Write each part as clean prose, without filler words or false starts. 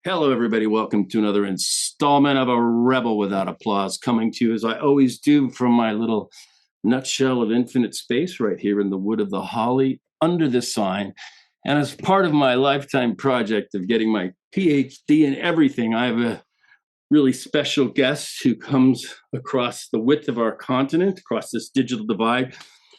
Hello, everybody. Welcome to another installment of A Rebel Without Applause, coming to you as I always do from my little nutshell of infinite space right here in the wood of the holly under this sign. And as part of my lifetime project of getting my PhD in everything, I have a really special guest who comes across the width of our continent, across this digital divide.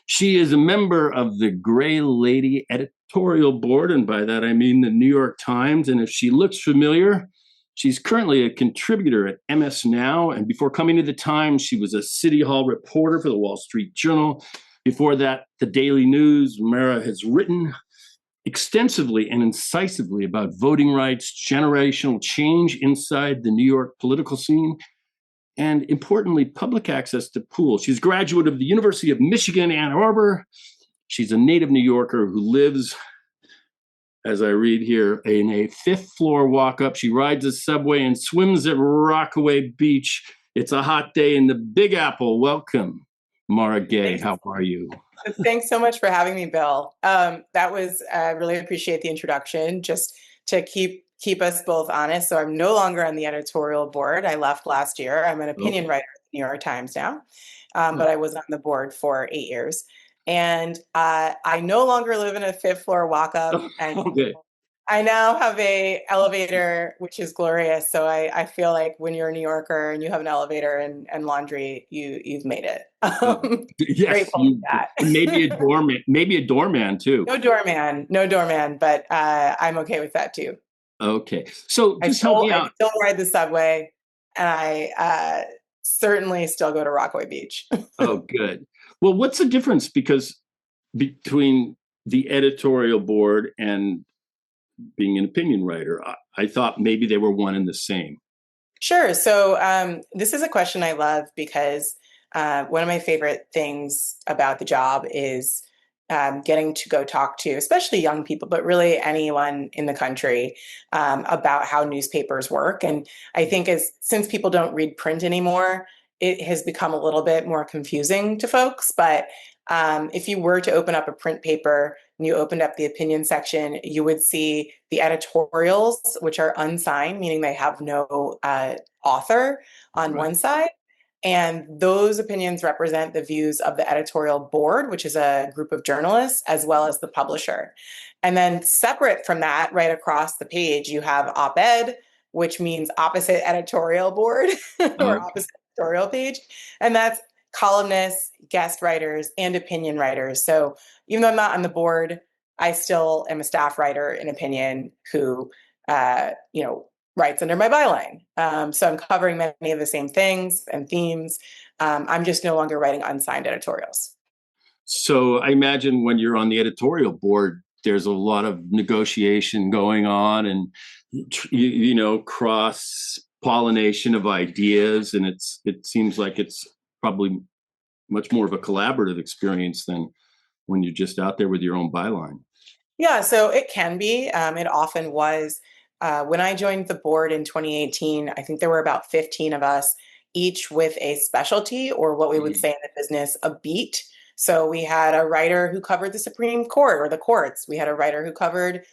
She is a member of the Gray Lady editorial board, and by that I mean the New York Times. And if she looks familiar, she's currently a contributor at MS Now. And before coming to the Times, she was a City Hall reporter for the Wall Street Journal. Before that, the Daily News. Mara has written extensively and incisively about voting rights, generational change inside the New York political scene, and importantly, public access to pools. She's a graduate of the University of Michigan, Ann Arbor. She's a native New Yorker who lives, as I read here, in a fifth floor walk up. She rides a subway and swims at Rockaway Beach. It's a hot day in the Big Apple. Welcome, Mara Gay. How are you? Thanks so much for having me, Bill. That was, I really appreciate the introduction, just to keep us both honest. So I'm no longer on the editorial board. I left last year. I'm an opinion writer at the New York Times now, but I was on the board for 8 years. And I no longer live in a fifth floor walk-up. And I now have a elevator, which is glorious. So I feel like when you're a New Yorker and you have an elevator and laundry, you've made it. Yes, maybe a doorman too. No doorman, but I'm okay with that too. Okay, so just help me out. I still ride the subway, and I certainly still go to Rockaway Beach. Oh, good. Well, what's the difference between the editorial board and being an opinion writer? I thought maybe they were one and the same. Sure. So this is a question I love because one of my favorite things about the job is getting to go talk to, especially young people, but really anyone in the country about how newspapers work. And I think since people don't read print anymore, it has become a little bit more confusing to folks. But if you were to open up a print paper and you opened up the opinion section, you would see the editorials, which are unsigned, meaning they have no author on one side. And those opinions represent the views of the editorial board, which is a group of journalists, as well as the publisher. And then separate from that, right across the page, you have op-ed, which means opposite editorial board or opposite editorial page. And that's columnists, guest writers, and opinion writers. So even though I'm not on the board, I still am a staff writer in opinion who, writes under my byline. So I'm covering many of the same things and themes. I'm just no longer writing unsigned editorials. So I imagine when you're on the editorial board, there's a lot of negotiation going on and, cross-pollination of ideas. And it seems like it's probably much more of a collaborative experience than when you're just out there with your own byline. Yeah, so it can be. It often was. When I joined the board in 2018, I think there were about 15 of us, each with a specialty, or what we would say in the business, a beat. So we had a writer who covered the Supreme Court or the courts. We had a writer who covered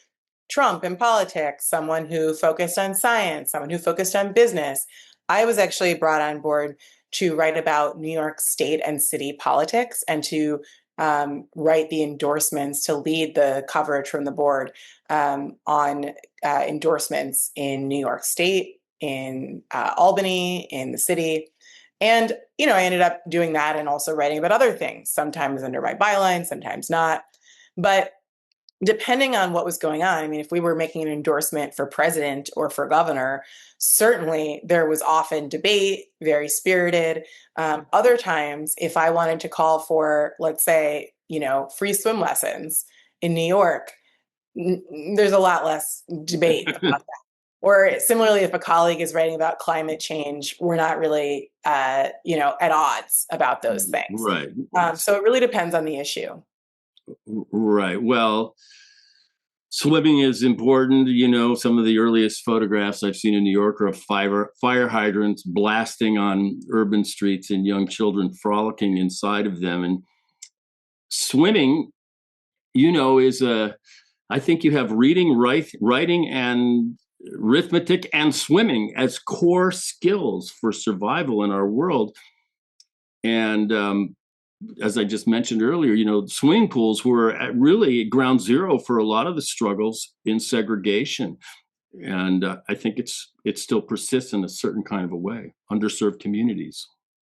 Trump and politics, someone who focused on science, someone who focused on business. I was actually brought on board to write about New York State and city politics and to write the endorsements, to lead the coverage from the board on endorsements in New York State, in Albany, in the city. And, I ended up doing that and also writing about other things, sometimes under my byline, sometimes not. But depending on what was going on, I mean, if we were making an endorsement for president or for governor, certainly there was often debate, very spirited. Other times, if I wanted to call for, let's say, free swim lessons in New York, there's a lot less debate about that. Or similarly, if a colleague is writing about climate change, we're not really, at odds about those things. Right. So it really depends on the issue. Right. Well, swimming is important. Some of the earliest photographs I've seen in New York are of fire hydrants blasting on urban streets and young children frolicking inside of them. And swimming, I think you have reading, writing, and arithmetic and swimming as core skills for survival in our world. And as I just mentioned earlier, swimming pools were really ground zero for a lot of the struggles in segregation. And I think it still persists in a certain kind of a way, underserved communities.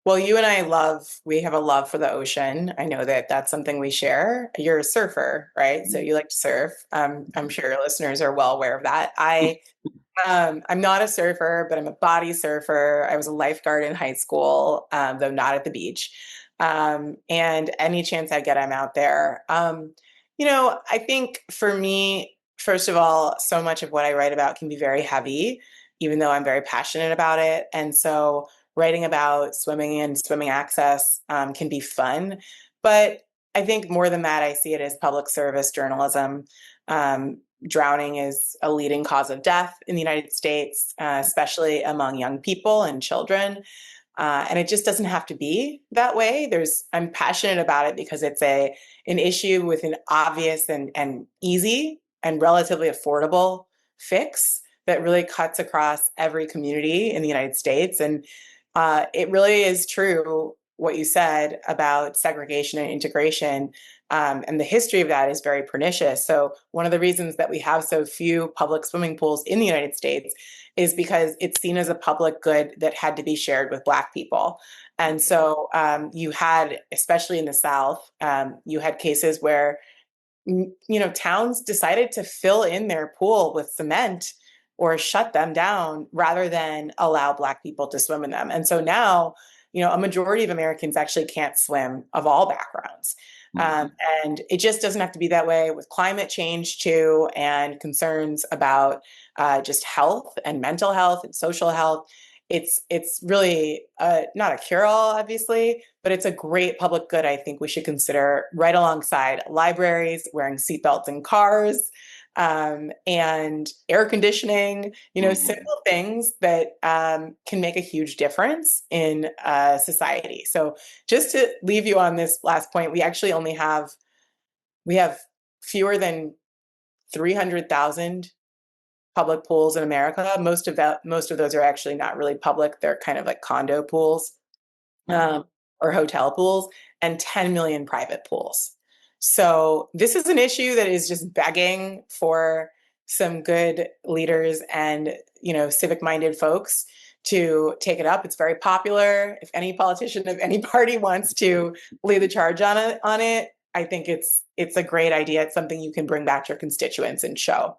Well, we have a love for the ocean. I know that that's something we share. You're a surfer, right? So you like to surf. I'm sure your listeners are well aware of that. I'm not a surfer, but I'm a body surfer. I was a lifeguard in high school, though not at the beach. And any chance I get, I'm out there. I think for me, first of all, so much of what I write about can be very heavy, even though I'm very passionate about it. And so writing about swimming and swimming access can be fun. But I think more than that, I see it as public service journalism. Drowning is a leading cause of death in the United States, especially among young people and children. And it just doesn't have to be that way. I'm passionate about it because it's an issue with an obvious and easy and relatively affordable fix that really cuts across every community in the United States. And it really is true what you said about segregation and integration. And the history of that is very pernicious. So, one of the reasons that we have so few public swimming pools in the United States is because it's seen as a public good that had to be shared with Black people. And so, you had, especially in the South, you had cases where towns decided to fill in their pool with cement or shut them down rather than allow Black people to swim in them. And so now, a majority of Americans actually can't swim of all backgrounds. Mhm. And it just doesn't have to be that way with climate change too, and concerns about just health and mental health and social health. It's really not a cure-all, obviously, but it's a great public good I think we should consider right alongside libraries, wearing seatbelts in cars, and air conditioning, simple things that can make a huge difference in society. So just to leave you on this last point, we have fewer than 300,000 public pools in America. Most of those are actually not really public. They're kind of like condo pools um, or hotel pools, and 10 million private pools. So this is an issue that is just begging for some good leaders and civic-minded folks to take it up. It's very popular. If any politician of any party wants to lead the charge on it, I think it's a great idea. It's something you can bring back to your constituents and show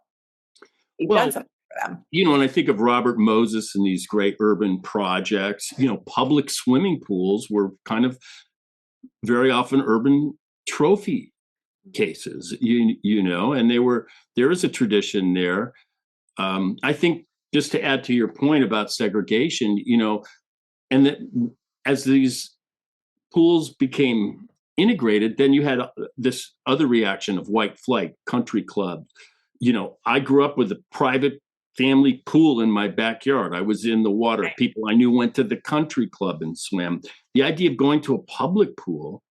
you've done Well, something for them. when I think of Robert Moses and these great urban projects, public swimming pools were kind of very often urban trophy cases, and there is a tradition there. I think just to add to your point about segregation, and that as these pools became integrated, then you had this other reaction of white flight, country club. I grew up with a private family pool in my backyard. I was in the water. People I knew went to the country club and swam. The idea of going to a public pool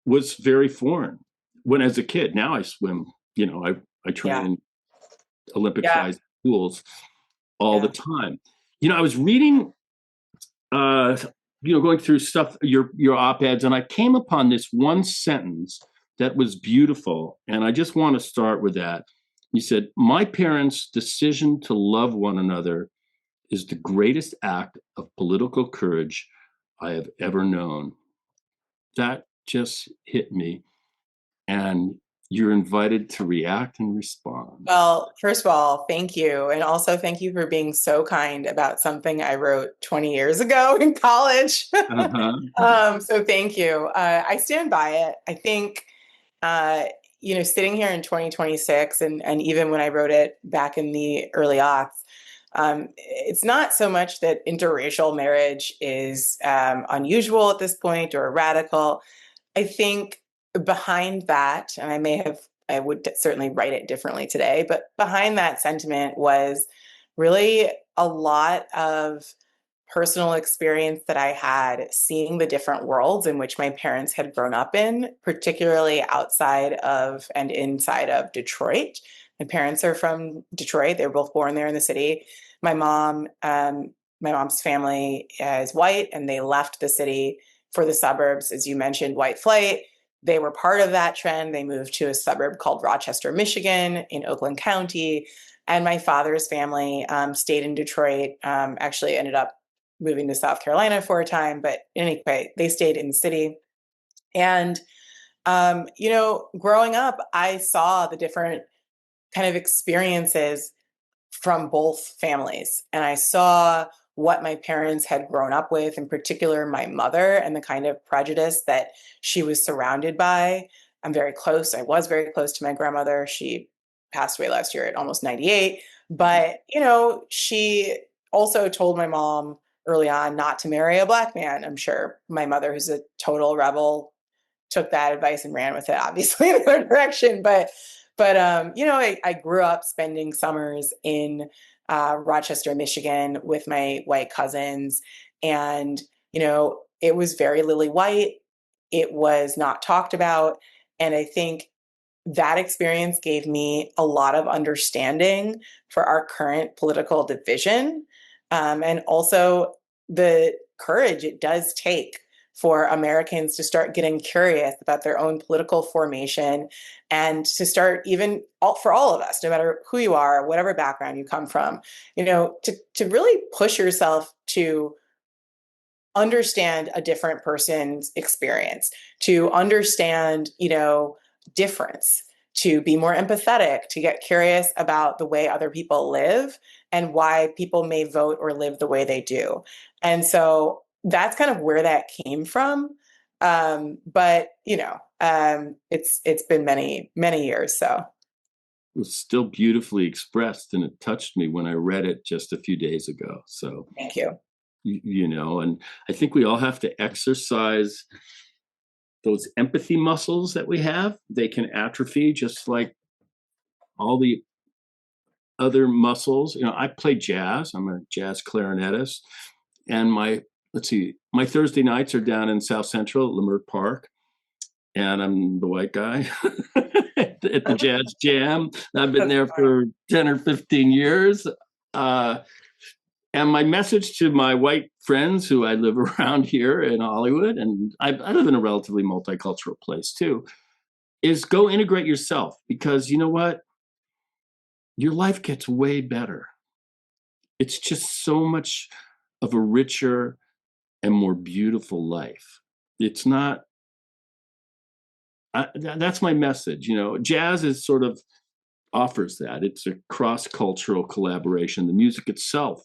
was very foreign when as a kid. Now I swim, I train Yeah. in Olympic Yeah. sized pools all the Yeah. time. I was reading uh, going through stuff, your op-eds, and I came upon this one sentence that was beautiful. And I just want to start with that. You said, "My parents' decision to love one another is the greatest act of political courage I have ever known." That just hit me. And you're invited to react and respond. Well, first of all, thank you. And also thank you for being so kind about something I wrote 20 years ago in college. Uh-huh. So thank you. I stand by it. I think, uh, sitting here in 2026 and even when I wrote it back in the early aughts, it's not so much that interracial marriage is unusual at this point or radical. I think behind that, and I would certainly write it differently today, but behind that sentiment was really a lot of personal experience that I had seeing the different worlds in which my parents had grown up in, particularly outside of and inside of Detroit. My parents are from Detroit. They were both born there in the city. My mom, my mom's family is white, and they left the city for the suburbs, as you mentioned, white flight. They were part of that trend. They moved to a suburb called Rochester, Michigan, in Oakland County. And my father's family stayed in Detroit. Actually, ended up moving to South Carolina for a time, but anyway, they stayed in the city. And growing up, I saw the different kind of experiences from both families. And I saw what my parents had grown up with, in particular, my mother, and the kind of prejudice that she was surrounded by. I'm very close. I was very close to my grandmother. She passed away last year at almost 98. But, she also told my mom early on not to marry a Black man. I'm sure my mother, who's a total rebel, took that advice and ran with it, obviously, in another direction. But I grew up spending summers in Rochester, Michigan, with my white cousins, and it was very lily white. It was not talked about, and I think that experience gave me a lot of understanding for our current political division, and also the courage it does take for Americans to start getting curious about their own political formation, and to start, even for all of us, no matter who you are, whatever background you come from, to really push yourself to understand a different person's experience, to understand, difference, to be more empathetic, to get curious about the way other people live and why people may vote or live the way they do. And so that's kind of where that came from. But it's been many, many years. So It was still beautifully expressed, and it touched me when I read it just a few days ago. So, thank you. and I think we all have to exercise those empathy muscles that we have. They can atrophy just like all the other muscles. I play jazz. I'm a jazz clarinetist, and my Thursday nights are down in South Central at Leimert Park, and I'm the white guy at the Jazz Jam. I've been there for 10 or 15 years. And my message to my white friends who I live around here in Hollywood, and I live in a relatively multicultural place too, is go integrate yourself, because you know what? Your life gets way better. It's just so much of a richer and more beautiful life. It's not, that's my message. Jazz is sort of offers that. It's a cross-cultural collaboration. The music itself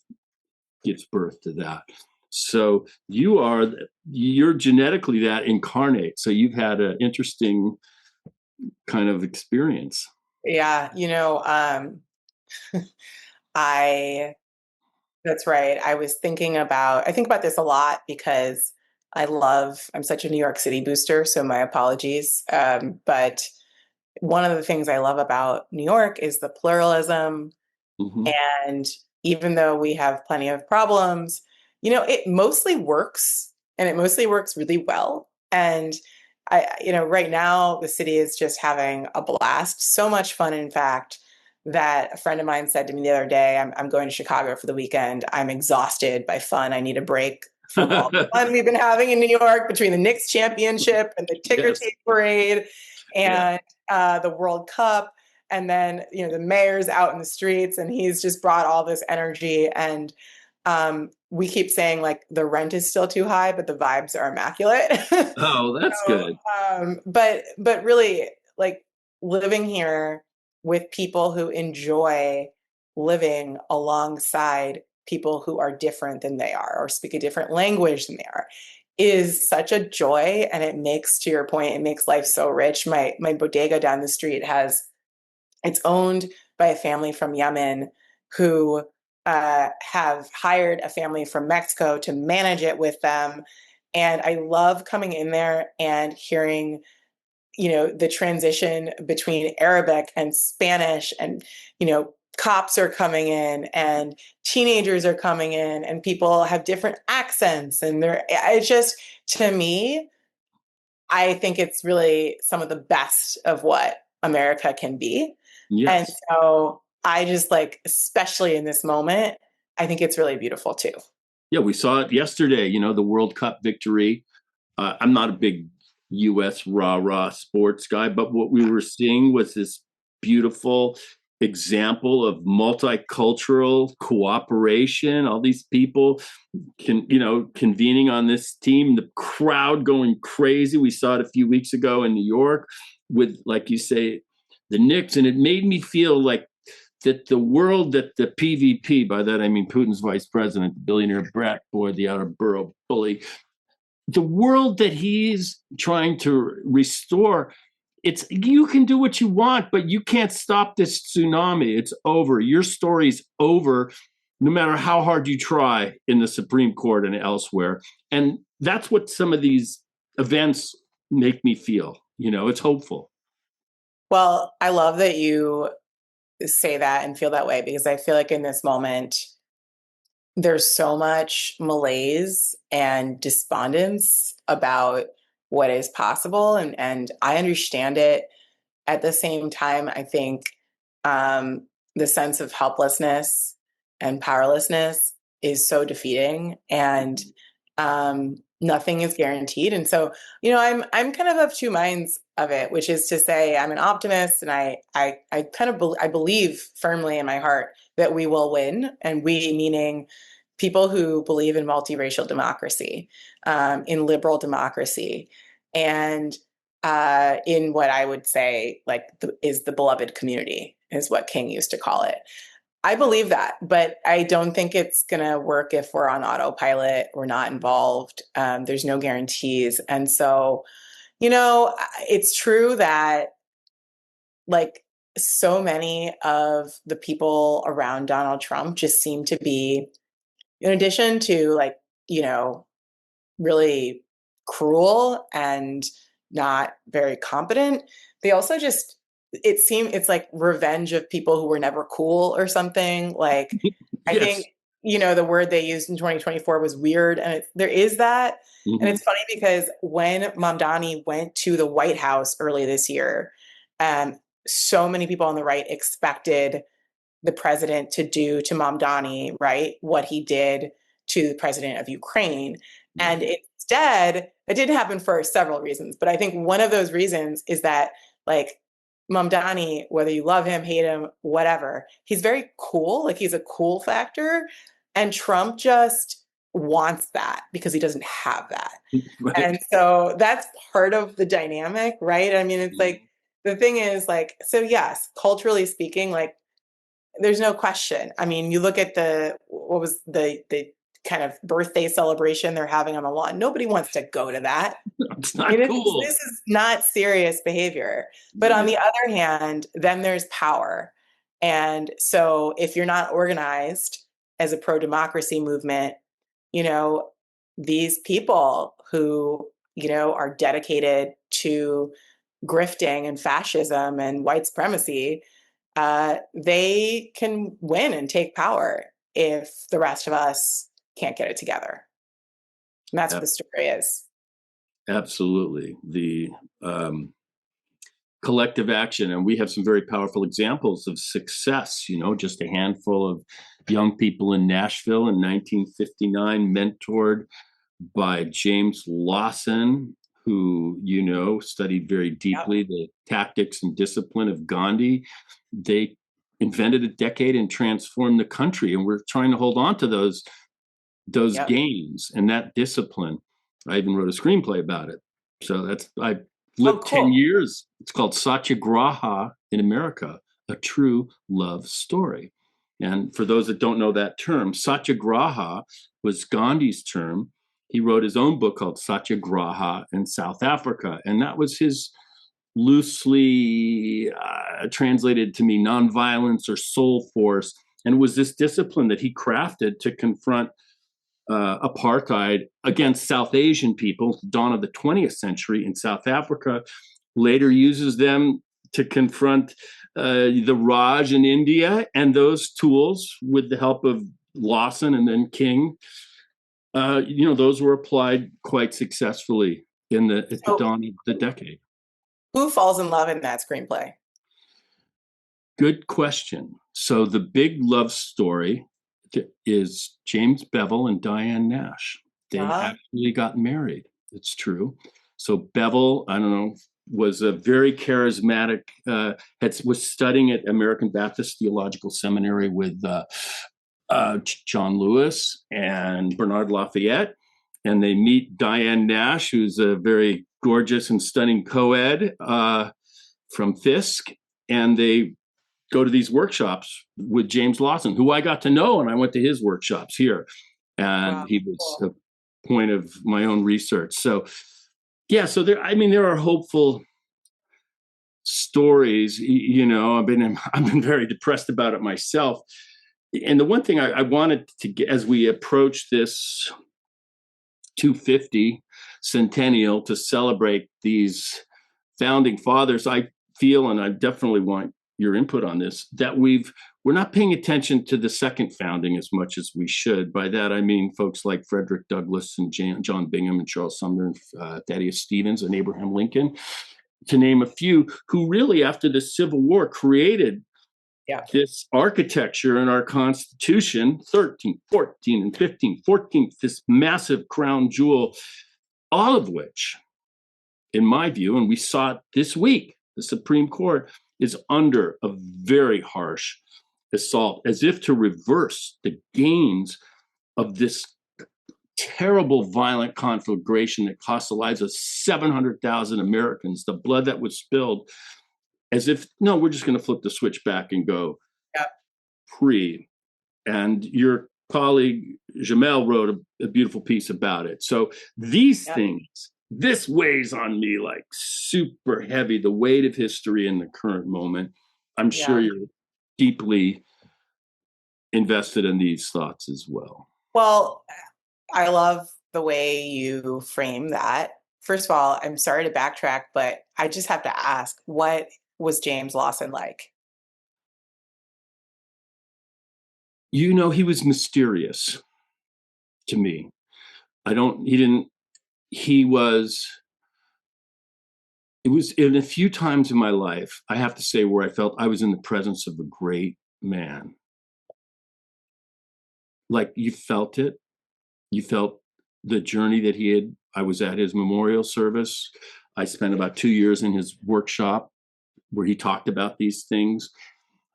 gives birth to that. So you're genetically that incarnate. So you've had an interesting kind of experience. Yeah, I that's right. I think about this a lot because I'm such a New York City booster, so my apologies. But one of the things I love about New York is the pluralism. Mm-hmm. And even though we have plenty of problems, it mostly works, and it mostly works really well. And right now the city is just having a blast. So much fun, in fact, that a friend of mine said to me the other day, I'm going to Chicago for the weekend. I'm exhausted by fun. I need a break from all the fun we've been having in New York between the Knicks championship and the ticker Yes. tape parade Yeah. and the World Cup. And then, the mayor's out in the streets, and he's just brought all this energy. And we keep saying, like, the rent is still too high, but the vibes are immaculate. Oh, that's So, good. but really, like, living here with people who enjoy living alongside people who are different than they are, or speak a different language than they are, is such a joy. And it makes, to your point, it makes life so rich. My bodega down the street it's owned by a family from Yemen who have hired a family from Mexico to manage it with them. And I love coming in there and hearing, the transition between Arabic and Spanish, and, cops are coming in and teenagers are coming in, and people have different accents. And it's just, to me, I think it's really some of the best of what America can be. And Yes. so I just like, especially in this moment, I think it's really beautiful too. Yeah, we saw it yesterday, the World Cup victory. I'm not a big US rah-rah sports guy, but what we were seeing was this beautiful example of multicultural cooperation. All these people convening on this team, the crowd going crazy. We saw it a few weeks ago in New York with, like you say, the Knicks, and it made me feel like that the world that the PVP, by that I mean Putin's vice president, the billionaire brat boy, the outer borough bully, the world that he's trying to restore, it's you can do what you want, but you can't stop this tsunami. It's over. Your story's over, no matter how hard you try in the Supreme Court and elsewhere. And that's what some of these events make me feel. It's hopeful. Well, I love that you say that and feel that way because I feel like in this moment, there's so much malaise and despondence about what is possible. And I understand it. At the same time, I think the sense of helplessness and powerlessness is so defeating, and nothing is guaranteed. And so, I'm kind of two minds of it, which is to say, I'm an optimist, and I kind of I believe firmly in my heart that we will win, and we meaning people who believe in multiracial democracy, in liberal democracy, and in what I would say is the beloved community, is what King used to call it. I believe that, but I don't think it's going to work if we're on autopilot. We're not involved. There's no guarantees. And so, it's true that like so many of the people around Donald Trump just seem to be, in addition to really cruel and not very competent, they also just it's like revenge of people who were never cool or something. Like I Yes. think the word they used in 2024 was weird, and there is that. And Mm-hmm. it's funny because when Mamdani went to the White House early this year, so many people on the right expected the president to do to Mamdani, right, what he did to the president of Ukraine. And instead, it didn't happen for several reasons. But I think one of those reasons is that, like, Mamdani, whether you love him, hate him, whatever, he's very cool. Like, he's a cool factor. And Trump just wants that because he doesn't have that. Right. And so that's part of the dynamic, right? I mean, it's like, the thing is, like, so yes, culturally speaking, like, there's no question. I mean, you look at what was the kind of birthday celebration they're having on the lawn. Nobody wants to go to that. It's I mean, not this cool. is not serious behavior. But on Yeah. the other hand, then there's power. And so if you're not organized as a pro-democracy movement, you know, these people who, are dedicated to grifting and fascism and white supremacy, they can win and take power if the rest of us can't get it together. And that's what Ab- the story is. Absolutely. The collective action, and we have some very powerful examples of success. Just a handful of young people in Nashville in 1959, mentored by James Lawson, who studied very Yep. deeply the tactics and discipline of Gandhi. They invented a decade and transformed the country, and we're trying to hold on to those Yep. gains and that discipline. I even wrote a screenplay about it. So I Oh, lived 10 cool. years. It's called Satyagraha in America, a true love story. And for those that don't know that term, Satyagraha was Gandhi's term. He wrote his own book called Satyagraha in South Africa. And that was his loosely translated to me nonviolence or soul force. And it was this discipline that he crafted to confront apartheid against South Asian people, dawn of the 20th century in South Africa, later uses them to confront the Raj in India, and those tools, with the help of Lawson and then King, those were applied quite successfully at the So dawn of the decade. who falls in love in that screenplay? Good question. So the big love story is James Bevel and Diane Nash. They Yeah. actually got married. It's true. So Bevel, I don't know, was a very charismatic. Was studying at American Baptist Theological Seminary with John Lewis and Bernard Lafayette, and they meet Diane Nash, who's a very gorgeous and stunning co-ed from Fisk, and they go to these workshops with James Lawson, who I got to know, and I went to his workshops here, and Wow. he was Cool. a point of my own research. So, yeah, so there are hopeful stories. I've been very depressed about it myself. And the one thing I wanted to get as we approach this 250 centennial to celebrate these founding fathers, I feel, and I definitely want your input on this, that we're not paying attention to the second founding as much as we should. By that I mean folks like Frederick Douglass and John Bingham and Charles Sumner, Thaddeus Stevens and Abraham Lincoln, to name a few, who really after the Civil War created Yeah. this architecture in our Constitution, 13, 14, and 15, 14th, this massive crown jewel, all of which, in my view, and we saw it this week, the Supreme Court is under a very harsh assault, as if to reverse the gains of this terrible violent conflagration that cost the lives of 700,000 Americans, the blood that was spilled, as if, no, we're just going to flip the switch back and go Yeah. pre. And your colleague Jamel wrote a beautiful piece about it. So these things, this weighs on me like super heavy, the weight of history in the current moment. I'm sure you're deeply invested in these thoughts as well. Well, I love the way you frame that. First of all, I'm sorry to backtrack, but I just have to ask, what was James Lawson like? He was mysterious to me. He was, it was in a few times in my life, I have to say, where I felt I was in the presence of a great man. Like you felt it. You felt the journey that he had. I was at his memorial service. I spent about 2 years in his workshop where he talked about these things.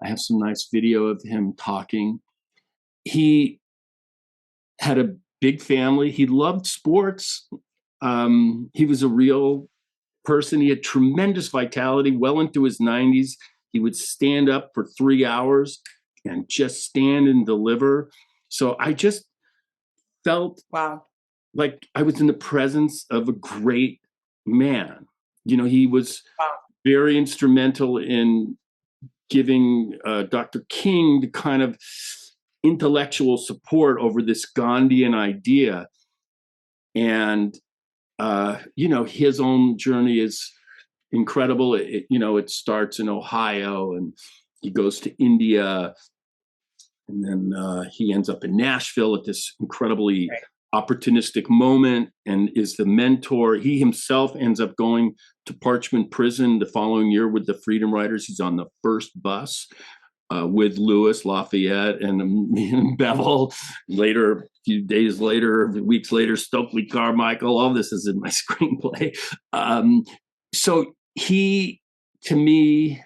I have some nice video of him talking. He had a big family. He loved sports. He was a real person. He had tremendous vitality well into his 90s. He would stand up for 3 hours and just stand and deliver. So I just felt like I was in the presence of a great man. He was very instrumental in giving Dr. King the kind of intellectual support over this Gandhian idea. And, his own journey is incredible. It starts in Ohio and he goes to India. And then he ends up in Nashville at this incredibly opportunistic moment and is the mentor. He himself ends up going to Parchman Prison the following year with the Freedom Riders. He's on the first bus with Lewis, Lafayette, and Bevel. Later, a few days later, weeks later, Stokely Carmichael. All this is in my screenplay. So he, to me,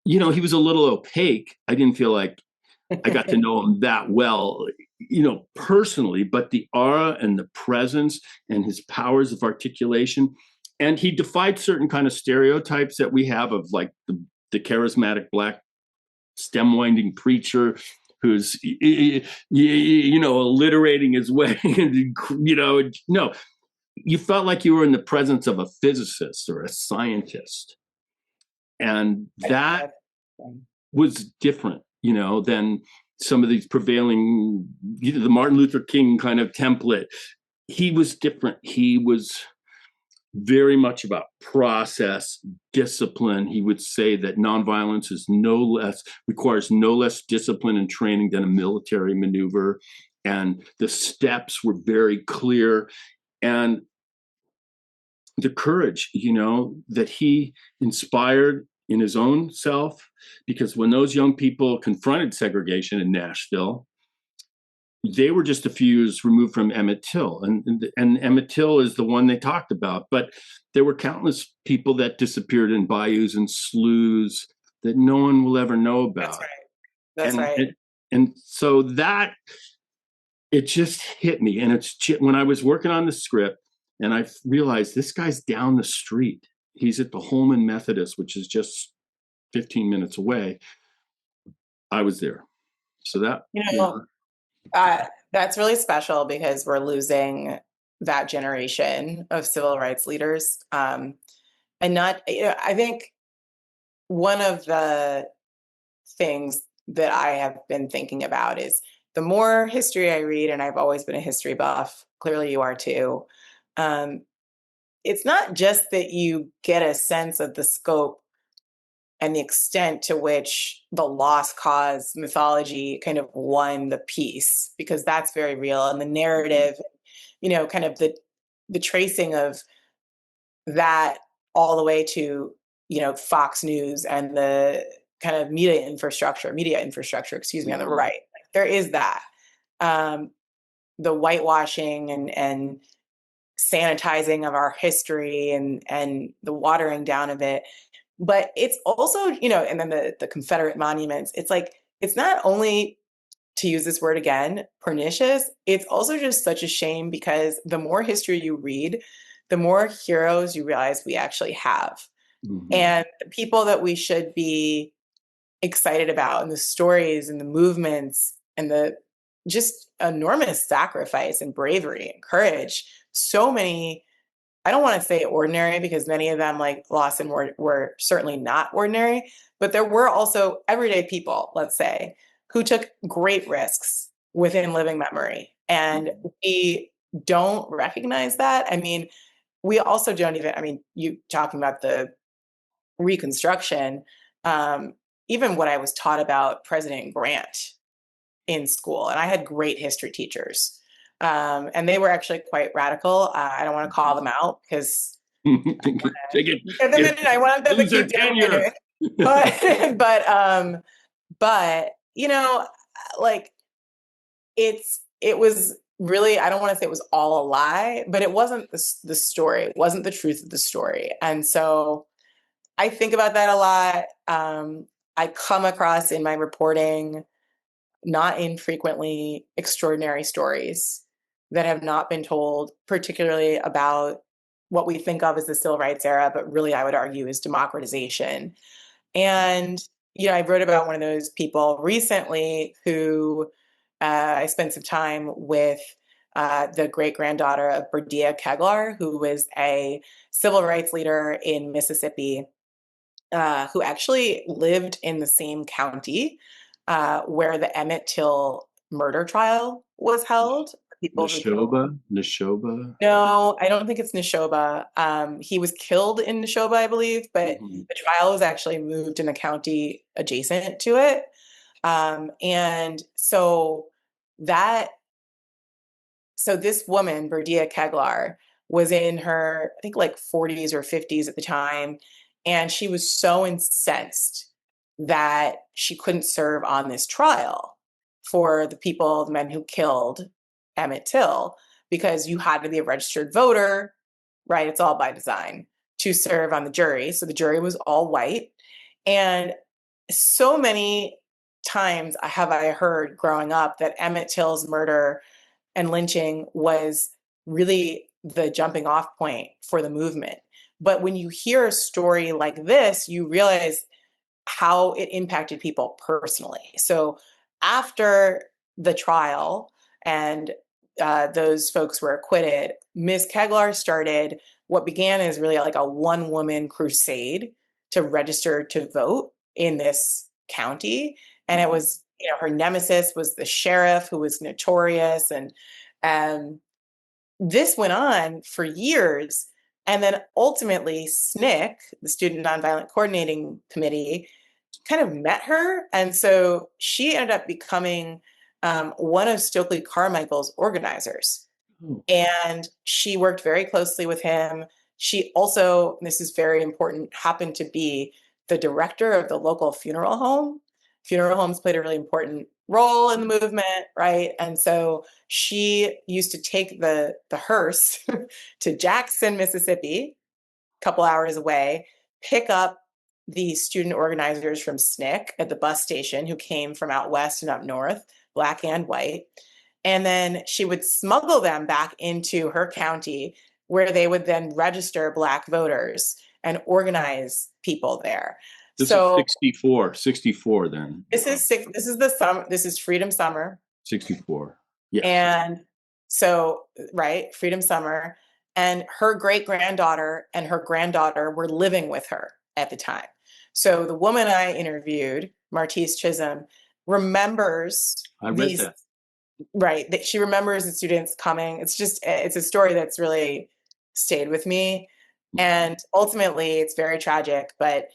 he was a little opaque. I didn't feel like I got to know him that well, personally, but the aura and the presence and his powers of articulation. And he defied certain kind of stereotypes that we have of like the charismatic Black stem winding preacher who's, alliterating his way. No, you felt like you were in the presence of a physicist or a scientist. And that was different, than some of these prevailing, the Martin Luther King kind of template. He was different. He was very much about process, discipline. He would say that nonviolence requires no less discipline and training than a military maneuver. And the steps were very clear. And the courage, that he inspired in his own self, because when those young people confronted segregation in Nashville, they were just a few years removed from Emmett Till, and Emmett Till is the one they talked about. But there were countless people that disappeared in bayous and sloughs that no one will ever know That's about, right. That's and right. and so that it just hit me. And it's when I was working on the script, and I realized this guy's down the street. He's at the Holman Methodist, which is just 15 minutes away. I was there, so that You you know, know. that's really special because we're losing that generation of civil rights leaders. And not, I think one of the things that I have been thinking about is the more history I read, and I've always been a history buff, clearly you are too. Um, it's not just that you get a sense of the scope and the extent to which the lost cause mythology kind of won the piece, because that's very real. And the narrative, kind of the tracing of that all the way to, Fox News and the kind of media infrastructure, excuse me, on the Mhm. right. Like, there is that. Um, the whitewashing and sanitizing of our history and the watering down of it. But it's also, and then the Confederate monuments, it's like, it's not only, to use this word again, pernicious, it's also just such a shame because the more history you read, the more heroes you realize we actually have. Mhm. And the people that we should be excited about, and the stories and the movements and the just enormous sacrifice and bravery and courage. So many, I don't want to say ordinary because many of them, like Lawson, were certainly not ordinary, but there were also everyday people, let's say, who took great risks within living memory. And we don't recognize that. I mean, we also don't even, I mean, you talking about the Reconstruction, um, even what I was taught about President Grant in school, and I had great history teachers. And they were actually quite radical. I don't want to call them out because Take it, give them get, in, I want them to lose their keep doing what they're tenure. doing. But but like it was really, I don't want to say it was all a lie, but it wasn't the story. It wasn't the truth of the story. And so I think about that a lot. I come across in my reporting not infrequently extraordinary stories that have not been told, particularly about what we think of as the civil rights era, but really I would argue is democratization. And, I wrote about one of those people recently who I spent some time with the great granddaughter of Berdia Keglar, who was a civil rights leader in Mississippi, who actually lived in the same county where the Emmett Till murder trial was held. People who killed. Neshoba. No, I don't think it's Neshoba. He was killed in Neshoba, I believe, but Mhm. the trial was actually moved in the county adjacent to it. And that so this woman, Berdia Keglar, was in her, I think, like 40s or 50s at the time. And she was so incensed that she couldn't serve on this trial for the men who killed Emmett Till, because you had to be a registered voter, right? It's all by design to serve on the jury. So the jury was all white. And so many times have I heard growing up that Emmett Till's murder and lynching was really the jumping off point for the movement. But when you hear a story like this, you realize how it impacted people personally. So after the trial and those folks were acquitted, Ms. Keglar started what began as really like a one woman crusade to register to vote in this county. And it was, her nemesis was the sheriff, who was notorious. And this went on for years. And then ultimately, SNCC, the Student Nonviolent Coordinating Committee, kind of met her. And so she ended up becoming one of Stokely Carmichael's organizers. Oh. And she worked very closely with him. She also, this is very important, happened to be the director of the local funeral home. Funeral homes played a really important role in the movement, right? And so she used to take the hearse to Jackson, Mississippi, a couple hours away, pick up the student organizers from SNCC at the bus station who came from out west and up north, Black and white. And then she would smuggle them back into her county where they would then register Black voters and organize people there. This is So 64 then. this is the summer, this is Freedom Summer. 64. Yes. And so, right, Freedom Summer. And her great granddaughter and her granddaughter were living with her at the time. So the woman I interviewed, Martise Chisholm, remembers I read these, that. right, that she remembers the students coming. It's a story that's really stayed with me. And ultimately, it's very tragic, but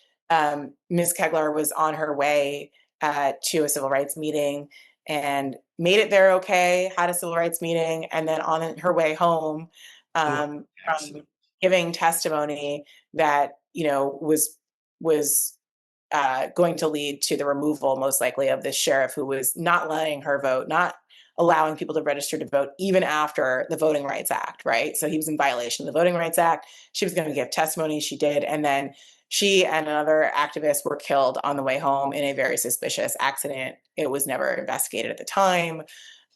Ms. Kegler was on her way to a civil rights meeting and made it there okay, had a civil rights meeting, and then on her way home from giving testimony that, was going to lead to the removal, most likely, of this sheriff who was not letting her vote, not allowing people to register to vote, even after the Voting Rights Act, right? So he was in violation of the Voting Rights Act. She was going to give testimony. She did. And then she and another activist were killed on the way home in a very suspicious accident. It was never investigated at the time.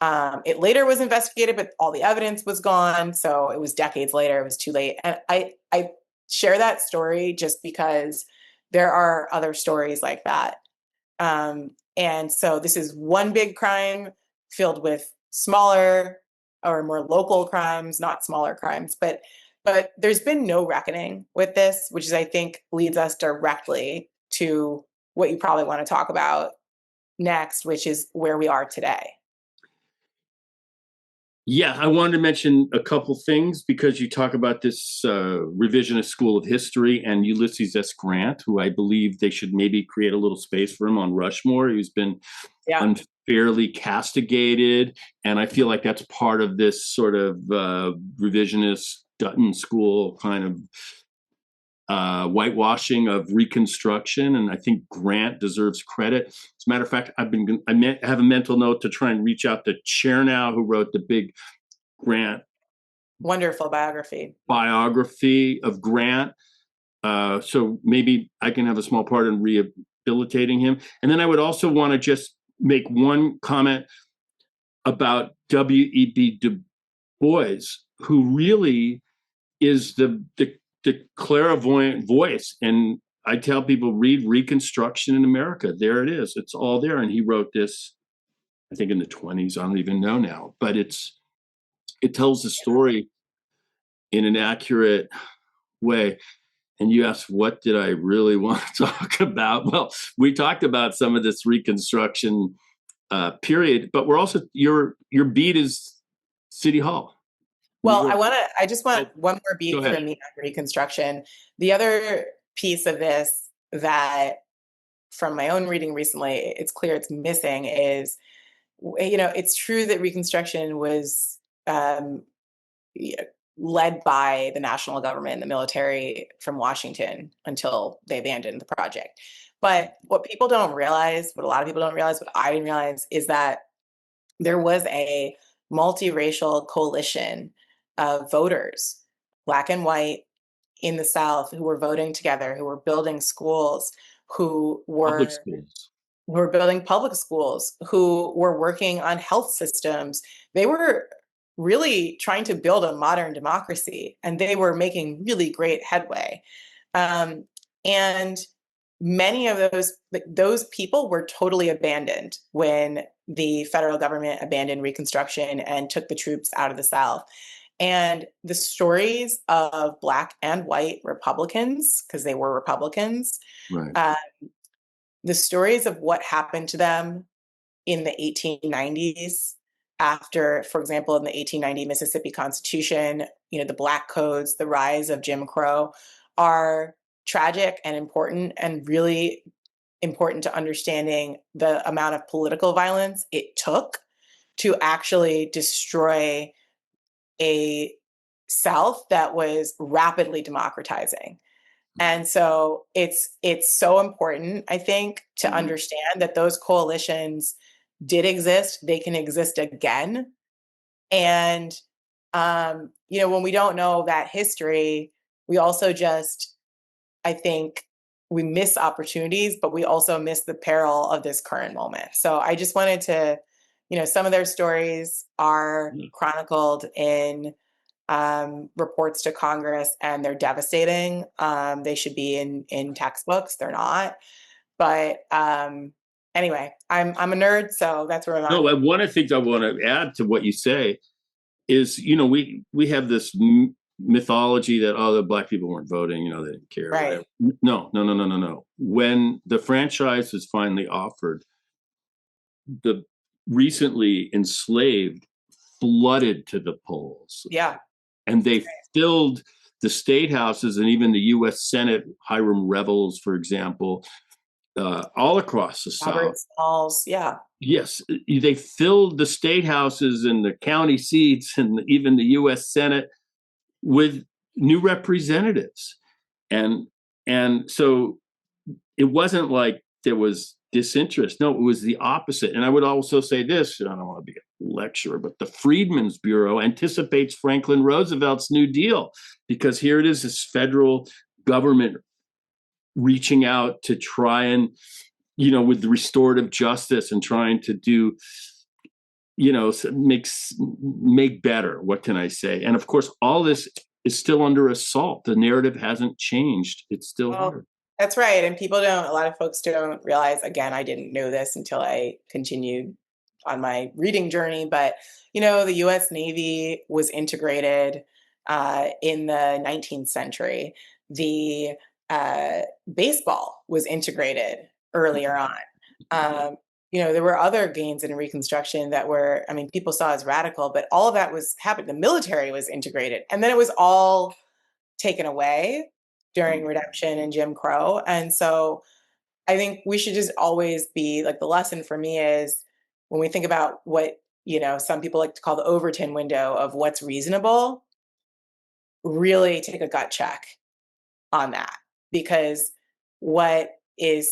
It later was investigated, but all the evidence was gone. So it was decades later. It was too late. And I share that story just because there are other stories like that. And so this is one big crime filled with smaller or more local crimes, not smaller crimes, but there's been no reckoning with this, which is, I think, leads us directly to what you probably want to talk about next, which is where we are today. Yeah, I wanted to mention a couple things because you talk about this revisionist school of history and Ulysses S. Grant, who I believe they should maybe create a little space for him on Rushmore. He's been unfairly castigated, and I feel like that's part of this sort of revisionist Dutton school kind of whitewashing of Reconstruction, and I think Grant deserves credit. As a matter of fact, I have a mental note to try and reach out to Chernow, who wrote the big Grant wonderful biography of Grant. So maybe I can have a small part in rehabilitating him. And then I would also want to just make one comment about W.E.B. Du Bois, who really is the clairvoyant voice. And I tell people, read Reconstruction in America. There it is. It's all there. And he wrote this, I think, in the 20s. I don't even know now. But it tells the story in an accurate way. And you asked, what did I really want to talk about? Well, we talked about some of this Reconstruction period, but we're also, your beat is City Hall. Well, I just want one more beat from me on Reconstruction. The other piece of this that, from my own reading recently, it's clear it's missing is, it's true that Reconstruction was led by the national government and the military from Washington until they abandoned the project. But what people don't realize, what a lot of people don't realize, what I didn't realize, is that there was a multiracial coalition of voters, Black and white, in the South, who were voting together, who were building schools, who were building public schools, who were working on health systems. They were really trying to build a modern democracy, and they were making really great headway. And many of those people were totally abandoned when the federal government abandoned Reconstruction and took the troops out of the South. And the stories of Black and white Republicans, because they were Republicans, right. The stories of what happened to them in the 1890s after, for example, in the 1890 Mississippi Constitution, the Black Codes, the rise of Jim Crow, are tragic and important, and really important to understanding the amount of political violence it took to actually destroy a South that was rapidly democratizing. And so it's so important, I think, to Mhm. understand that those coalitions did exist. They can exist again. And when we don't know that history, we also just, I think, we miss opportunities, but we also miss the peril of this current moment. So I just wanted to, some of their stories are Yeah. chronicled in reports to Congress, and they're devastating. They should be in textbooks. They're not. But anyway, I'm a nerd, so that's where I'm No, at. one of the things I want to add to what you say is, we have this mythology that, oh, the black people weren't voting, they didn't care, Right. whatever. No, no, no, no, no, no. When the franchise was finally offered, the recently enslaved flooded to the polls, Yeah. and they filled the state houses and even the U.S. Senate. Hiram Revels, for example, all across the Robert South. Smalls. Yeah. Yes, they filled the state houses and the county seats and even the U.S. Senate with new representatives, and so it wasn't like there was disinterest. No, it was the opposite. And I would also say this: I don't want to be a lecturer, but the Freedmen's Bureau anticipates Franklin Roosevelt's New Deal, because here it is, this federal government reaching out to try and, with restorative justice and trying to do, make better. What can I say? And of course, all this is still under assault. The narrative hasn't changed. It's still Well, here. that's right. And a lot of folks don't realize, again, I didn't know this until I continued on my reading journey, but the US Navy was integrated in the 19th century. The baseball was integrated earlier on. Um, there were other gains in Reconstruction that were, I mean, people saw as radical, but all of that was happened. The military was integrated, and then it was all taken away during redemption and Jim Crow. And so I think we should just always be like, the lesson for me is, when we think about what, some people like to call the Overton window of what's reasonable, really take a gut check on that. Because what's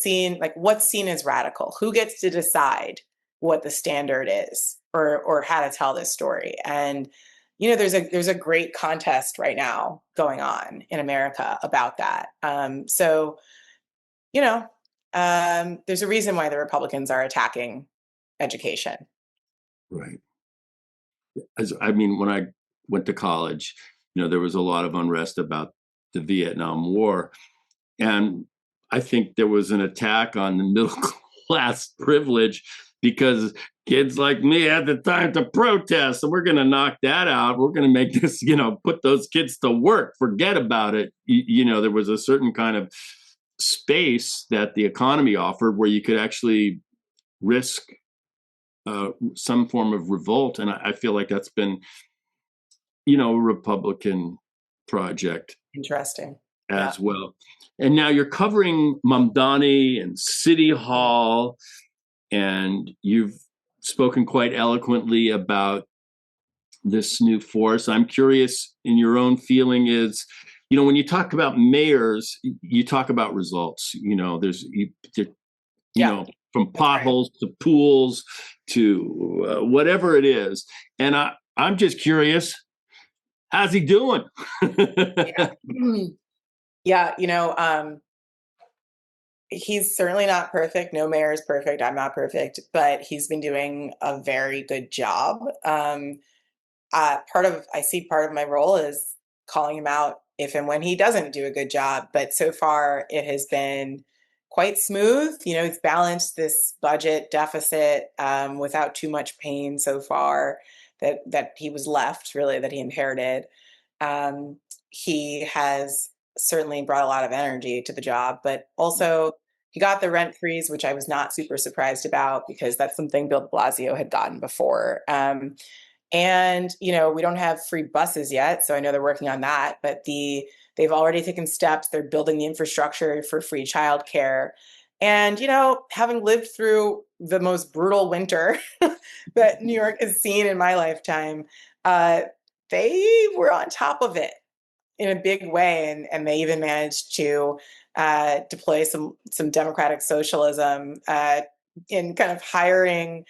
seen as radical, who gets to decide what the standard is, or how to tell this story? And there's a great contest right now going on in America about that. So you know there's a reason why the Republicans are attacking education. Right. I mean, when I went to college, there was a lot of unrest about the Vietnam War. And I think there was an attack on the middle class privilege, because kids like me had the time to protest. So we're going to knock that out. We're going to make this, put those kids to work. Forget about it. There was a certain kind of space that the economy offered where you could actually risk some form of revolt. And I feel like that's been, a Republican project Interesting. Yeah. as well. And now you're covering Mamdani and City Hall, and you've spoken quite eloquently about this new force. I'm curious, in your own feeling, is, when you talk about mayors, you talk about results. You Yeah. know, from That's right. potholes to pools to whatever it is. And I'm just curious, how's he doing? Yeah. Yeah. He's certainly not perfect. No mayor is perfect. I'm not perfect, but he's been doing a very good job. I see part of my role is calling him out if and when he doesn't do a good job. But so far, it has been quite smooth. He's balanced this budget deficit without too much pain so far, that he was left, really, that he inherited. Um, he has certainly brought a lot of energy to the job, but also he got the rent freeze, which I was not super surprised about, because that's something Bill de Blasio had gotten before. And we don't have free buses yet, so I know they're working on that. But they've already taken steps. They're building the infrastructure for free childcare. And having lived through the most brutal winter that New York has seen in my lifetime, uh, they were on top of it. in a big way, and they even managed to deploy some democratic socialism in kind of hiring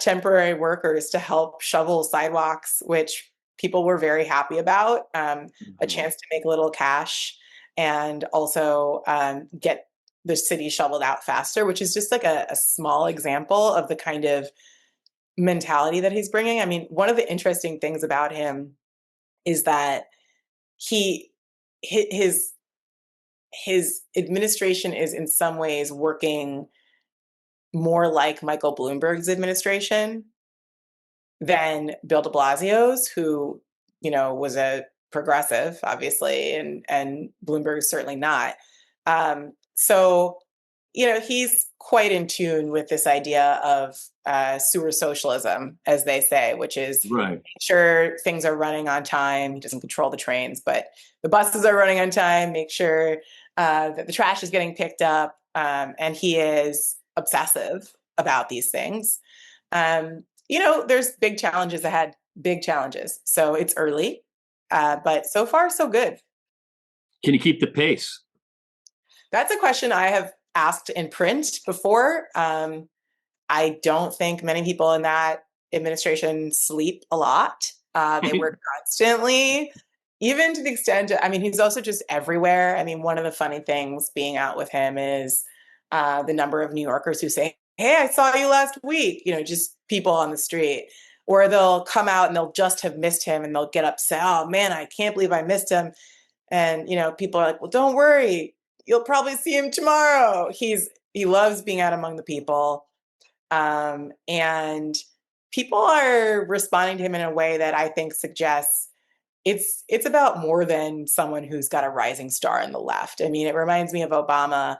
temporary workers to help shovel sidewalks, which people were very happy about. A Mhm. chance to make a little cash and also get the city shoveled out faster, which is just like a small example of the kind of mentality that he's bringing. I mean, one of the interesting things about him is that he his his administration is in some ways working more like Michael Bloomberg's administration than Bill de Blasio's, who, was a progressive, obviously, and Bloomberg is certainly not. So, he's quite in tune with this idea of sewer socialism, as they say, which is Right. make sure things are running on time. He doesn't control the trains, but the buses are running on time. Make sure that the trash is getting picked up, and he is obsessive about these things. There's big challenges ahead, big challenges. So it's early, but so far, so good. Can you keep the pace? That's a question I have asked in print before. I don't think many people in that administration sleep a lot. They work constantly, even to the extent, I mean, he's also just everywhere. I mean, one of the funny things being out with him is the number of New Yorkers who say, "Hey, I saw you last week," just people on the street. Or they'll come out and they'll just have missed him and they'll get upset. "Oh man, I can't believe I missed him." And people are like, "Well, don't worry. You'll probably see him tomorrow." He loves being out among the people. And people are responding to him in a way that I think suggests it's about more than someone who's got a rising star in the left. I mean, it reminds me of Obama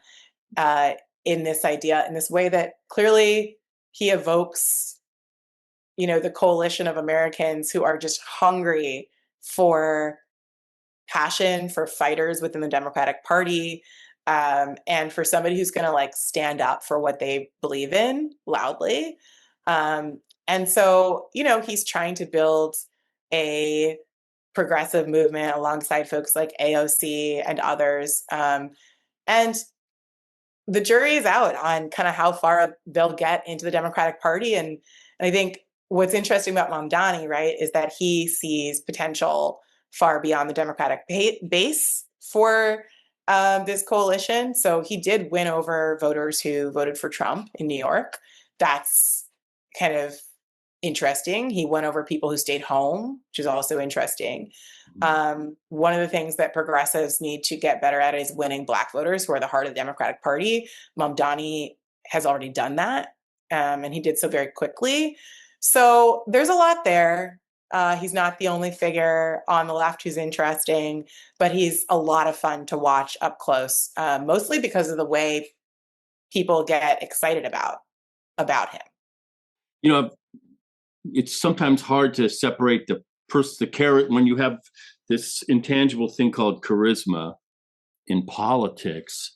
uh, in this idea, in this way that clearly he evokes, the coalition of Americans who are just hungry for passion, for fighters within the Democratic Party, and for somebody who's going to like stand up for what they believe in loudly. And so, he's trying to build a progressive movement alongside folks like AOC and others. And the jury is out on kind of how far they'll get into the Democratic Party. And I think what's interesting about Mamdani, right, is that he sees potential far beyond the Democratic base for this coalition. So he did win over voters who voted for Trump in New York. That's kind of interesting. He won over people who stayed home, which is also interesting. One of the things that progressives need to get better at is winning Black voters who are the heart of the Democratic Party. Mamdani has already done that, and he did so very quickly. So there's a lot there. He's not the only figure on the left who's interesting, but he's a lot of fun to watch up close, mostly because of the way people get excited about him. You know, it's sometimes hard to separate the carrot when you have this intangible thing called charisma in politics.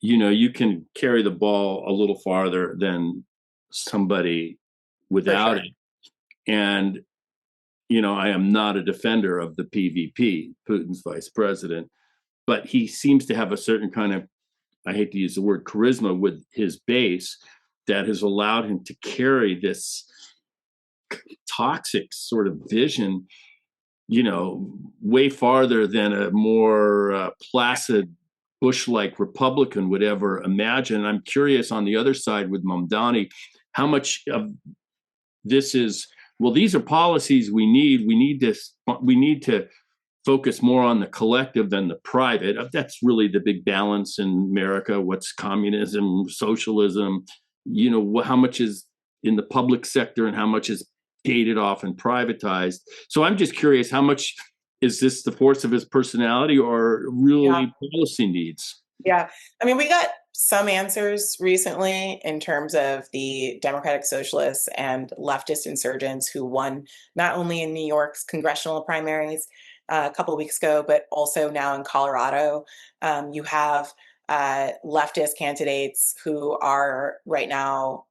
You can carry the ball a little farther than somebody For without sure. it. And I am not a defender of the PVP, Putin's vice president, but he seems to have a certain kind of, I hate to use the word charisma, with his base that has allowed him to carry this toxic sort of vision, way farther than a more placid Bush-like Republican would ever imagine. I'm curious on the other side with Mamdani, how much of this is, well, these are policies we need. We need to focus more on the collective than the private. That's really the big balance in America. What's communism, socialism? How much is in the public sector and how much is gated off and privatized? So I'm just curious, how much is this the force of his personality or Yeah. really policy needs? Yeah. I mean, we got some answers recently in terms of the Democratic Socialists and leftist insurgents who won not only in New York's congressional primaries a couple of weeks ago, but also now in Colorado. You have leftist candidates who are right now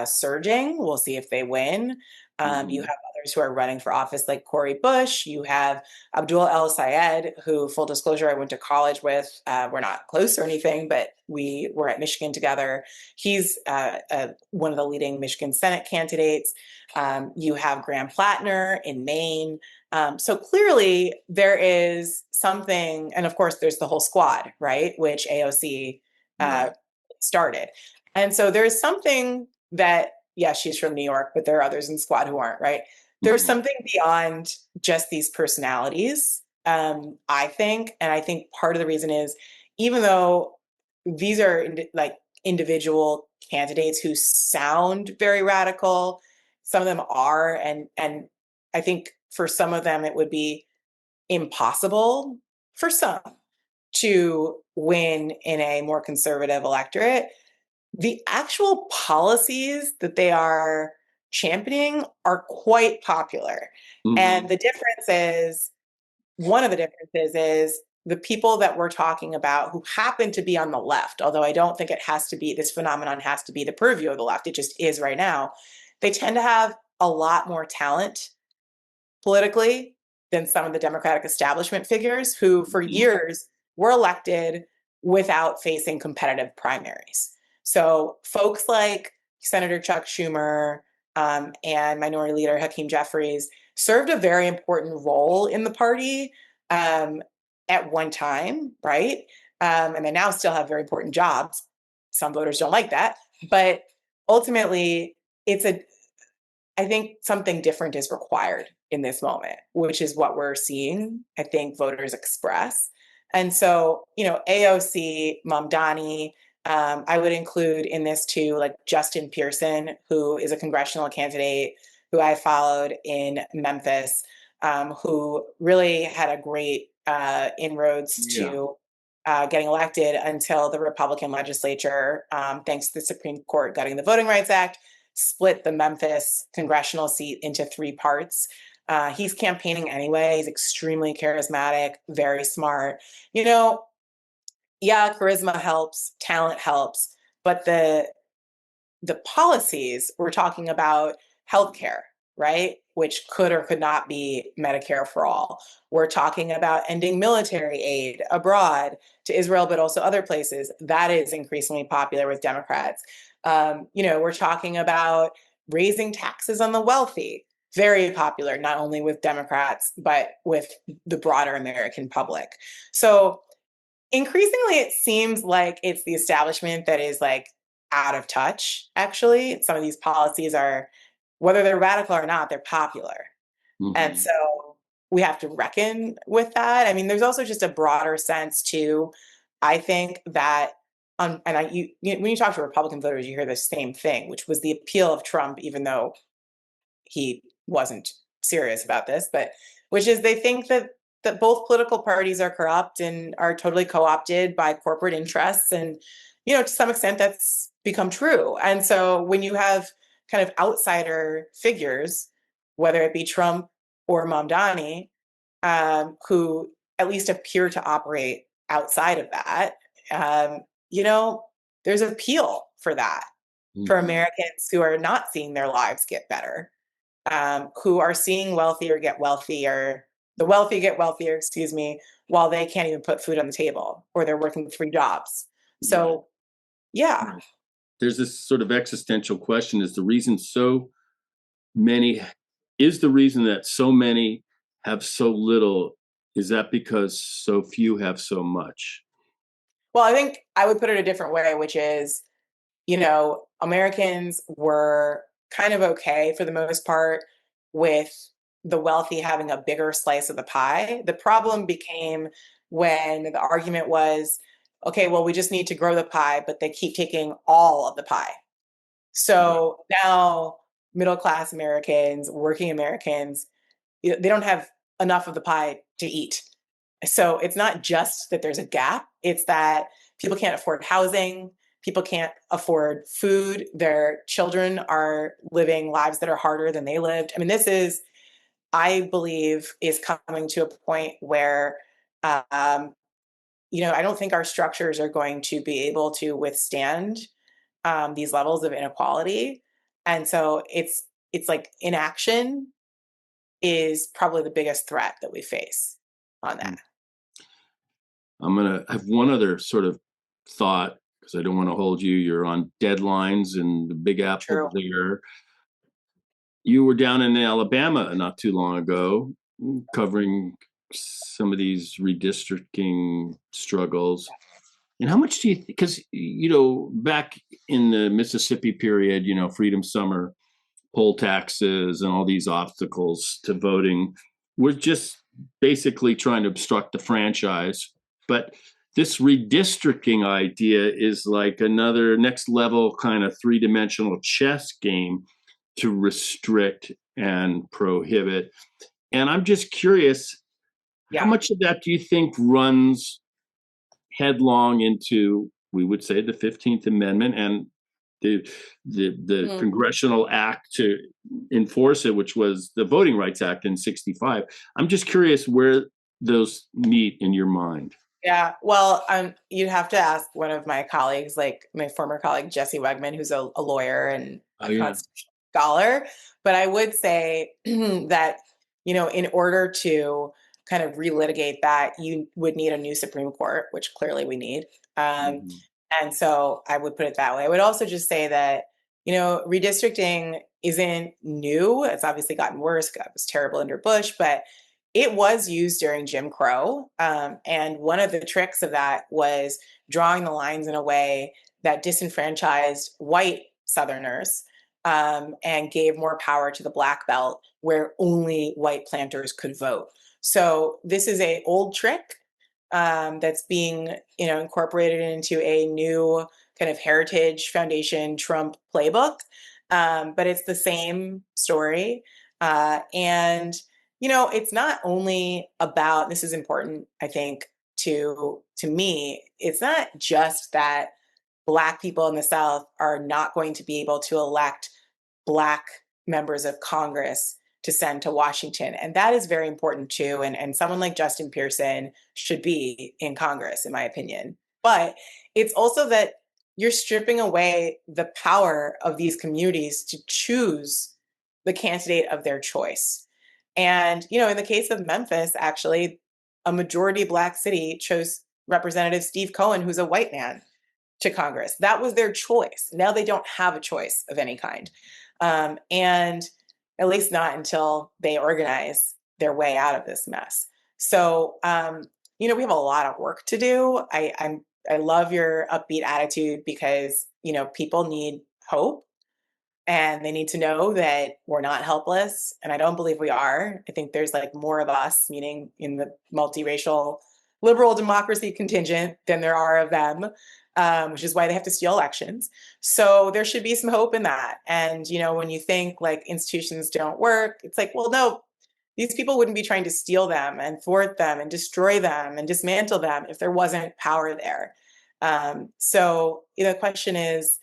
surging. We'll see if they win. You have others who are running for office like Cori Bush. You have Abdul El Sayed, who, full disclosure, I went to college with. We're not close or anything, but we were at Michigan together. He's one of the leading Michigan Senate candidates. You have Graham Plattner in Maine. So clearly there is something, and of course there's the whole squad, right, which AOC started. And so there's something that, yeah, she's from New York, but there are others in squad who aren't, right? There's something beyond just these personalities, I think. And I think part of the reason is, even though these are like individual candidates who sound very radical, some of them are, and I think for some of them it would be impossible for some to win in a more conservative electorate. The actual policies that they are championing are quite popular. And the difference is, one of the differences is the people that we're talking about who happen to be on the left, although I don't think it has to be, this phenomenon has to be the purview of the left, it just is right now. They tend to have a lot more talent politically than some of the Democratic establishment figures who, for years, were elected without facing competitive primaries. So folks like Senator Chuck Schumer and Minority Leader Hakeem Jeffries served a very important role in the party at one time, right? And they now still have very important jobs. Some voters don't like that, but ultimately, I think something different is required in this moment, which is what we're seeing, I think, voters express. And so, AOC, Mamdani, I would include in this too, like Justin Pearson, who is a congressional candidate who I followed in Memphis, who really had a great inroads to getting elected until the Republican legislature, thanks to the Supreme Court gutting the Voting Rights Act, split the Memphis congressional seat into three parts. He's campaigning anyway. He's extremely charismatic, very smart. Yeah, charisma helps, talent helps, but the policies, we're talking about healthcare, right? Which could or could not be Medicare for all. We're talking about ending military aid abroad to Israel, but also other places. That is increasingly popular with Democrats. We're talking about raising taxes on the wealthy. Very popular, not only with Democrats, but with the broader American public. So increasingly, it seems like it's the establishment that is like out of touch, actually. Some of these policies are, whether they're radical or not, they're popular. And so we have to reckon with that. I mean, there's also just a broader sense too. I think that, when you talk to Republican voters, you hear the same thing, which was the appeal of Trump, even though he wasn't serious about this, but which is they think that both political parties are corrupt and are totally co-opted by corporate interests. And, to some extent that's become true. And so when you have kind of outsider figures, whether it be Trump or Mamdani, who at least appear to operate outside of that, there's appeal for that, for Americans who are not seeing their lives get better, who are seeing the wealthy get wealthier, excuse me, while they can't even put food on the table or they're working three jobs. So, yeah. There's this sort of existential question: many, is the reason that so many have so little, is that because so few have so much? Well, I think I would put it a different way, which is, Americans were kind of okay for the most part with the wealthy having a bigger slice of the pie. The problem became when the argument was, okay, well, we just need to grow the pie, but they keep taking all of the pie. So now middle class Americans, working Americans, they don't have enough of the pie to eat. So it's not just that there's a gap, it's that people can't afford housing, people can't afford food, their children are living lives that are harder than they lived. I mean, this is, I believe, is coming to a point where, I don't think our structures are going to be able to withstand these levels of inequality. And so it's like inaction is probably the biggest threat that we face on that. I'm going to have one other sort of thought because I don't want to hold you. You're on deadlines and the Big Apple True. there. You were down in Alabama not too long ago covering some of these redistricting struggles. And how much do you, because, back in the Mississippi period, Freedom Summer, poll taxes, and all these obstacles to voting were just basically trying to obstruct the franchise. But this redistricting idea is like another next level kind of three-dimensional chess game to restrict and prohibit. And I'm just curious, how Yeah. much of that do you think runs headlong into, we would say, the 15th Amendment and the congressional act to enforce it, which was the Voting Rights Act in 65. I'm just curious where those meet in your mind. Yeah, well, you'd have to ask one of my colleagues, like my former colleague Jesse Wegman, who's a lawyer and Oh, a yeah. constitutional scholar. But I would say that, in order to kind of relitigate that, you would need a new Supreme Court, which clearly we need. Mhm. And so I would put it that way. I would also just say that, redistricting isn't new. It's obviously gotten worse. It was terrible under Bush, but it was used during Jim Crow. And one of the tricks of that was drawing the lines in a way that disenfranchised white Southerners and gave more power to the Black Belt, where only white planters could vote. So this is a old trick that's being, incorporated into a new kind of Heritage Foundation Trump playbook. But it's the same story. And it's not only about, this is important, I think, to me, it's not just that Black people in the South are not going to be able to elect Black members of Congress to send to Washington. And that is very important too. And someone like Justin Pearson should be in Congress, in my opinion. But it's also that you're stripping away the power of these communities to choose the candidate of their choice. And, in the case of Memphis, actually, a majority Black city chose Representative Steve Cohen, who's a white man, to Congress. That was their choice. Now they don't have a choice of any kind. And at least not until they organize their way out of this mess. So, we have a lot of work to do. I love your upbeat attitude because, people need hope and they need to know that we're not helpless. And I don't believe we are. I think there's like more of us, meaning in the multiracial liberal democracy contingent than there are of them, which is why they have to steal elections. So there should be some hope in that. And, when you think like institutions don't work, it's like, well, no, these people wouldn't be trying to steal them and thwart them and destroy them and dismantle them if there wasn't power there. So the question is,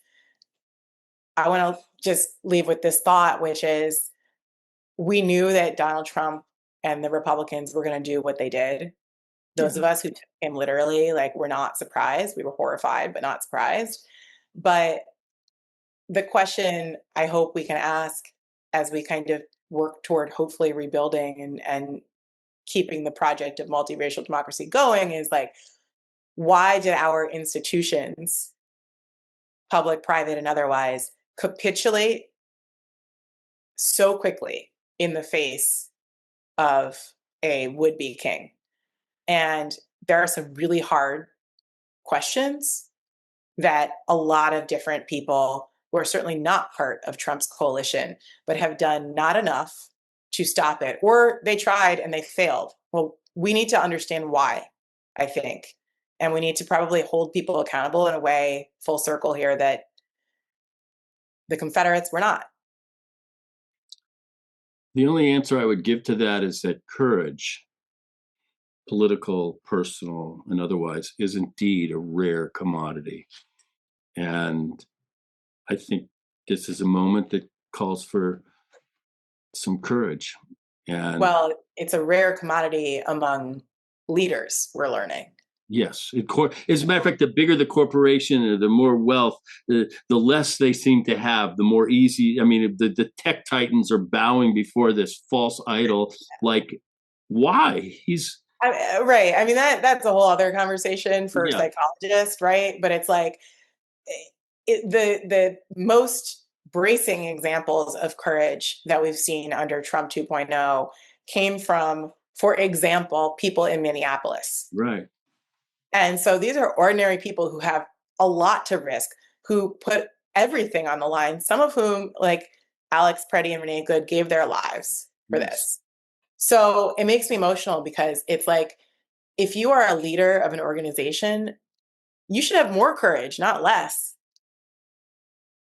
I want to just leave with this thought, which is we knew that Donald Trump and the Republicans were going to do what they did. Those Yeah. of us who took him literally, like, were not surprised. We were horrified, but not surprised. But the question I hope we can ask as we kind of work toward hopefully rebuilding and keeping the project of multiracial democracy going is like, why did our institutions, public, private, and otherwise, capitulate so quickly in the face of a would-be king? And there are some really hard questions that a lot of different people who are certainly not part of Trump's coalition, but have done not enough to stop it, or they tried and they failed. Well, we need to understand why, I think. And we need to probably hold people accountable in a way, full circle here, that the Confederates were not. The only answer I would give to that is that courage, political, personal, and otherwise, is indeed a rare commodity. And I think this is a moment that calls for some courage. And Well, it's a rare commodity among leaders, we're learning. Yes. As a matter of fact, the bigger the corporation or the more wealth, the less they seem to have, the more easy. I mean, the tech titans are bowing before this false idol. Like, why? Right. I mean, that's a whole other conversation for Yeah, psychologists, right? But it's like the most bracing examples of courage that we've seen under Trump 2.0 came from, for example, people in Minneapolis. right. And so these are ordinary people who have a lot to risk, who put everything on the line, some of whom, like Alex Preddy and Renee Good, gave their lives for Yes. this. So it makes me emotional because it's like, if you are a leader of an organization, you should have more courage, not less.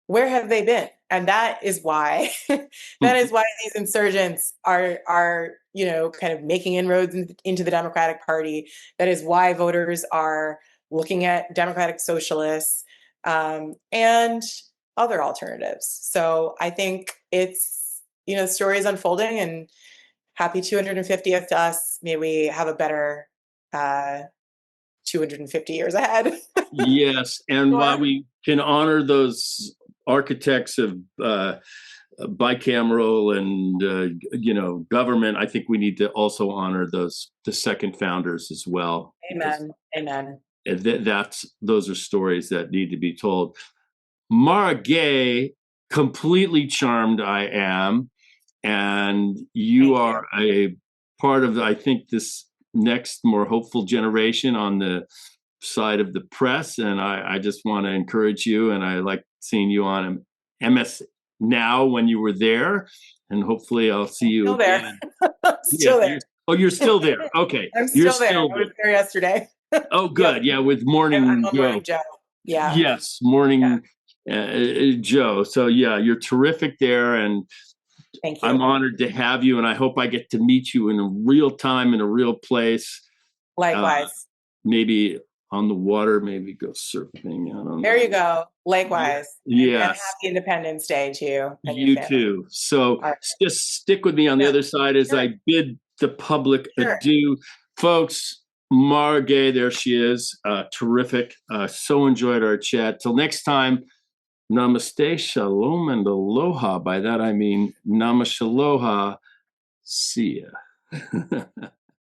Where have they been? And that is why these insurgents are kind of making inroads into the Democratic Party. That is why voters are looking at Democratic Socialists and other alternatives. So I think it's, the story is unfolding, and happy 250th to us. May we have a better 250 years ahead. Yes, and while Sure. we can honor those architects of bicameral and government, I think we need to also honor the second founders as well, because Amen. Amen. those are stories that need to be told. Mara Gay, completely charmed I am, and you Thank you. are a part of, I think, this next more hopeful generation on the side of the press, and I just want to encourage you, and I like seeing you on MS Now when you were there, and hopefully I'll see you Still there. again. Yeah, Still there. you're still there. Okay, I'm you're still there. still I was there. there yesterday. Oh, Yep. good. Yeah, with I'm Morning on Morning Joe. Joe. Yeah. Yes, Yeah. Morning Joe. So yeah, you're terrific there, and Thank I'm you. honored to have you, and I hope I get to meet you in a real time, in a real place. Uh, Likewise. Maybe on the water, maybe go surfing. I don't There know. you go. Yeah. Likewise. And Yes, happy Independence Day to you and your you family. too. So All right. just stick with me on the Yeah. other side as Sure. I bid the public Sure. adieu. Folks, Mara Gay, there she is. Terrific. So enjoyed our chat. Till next time, namaste, shalom, and aloha. By that I mean namashaloha. See ya.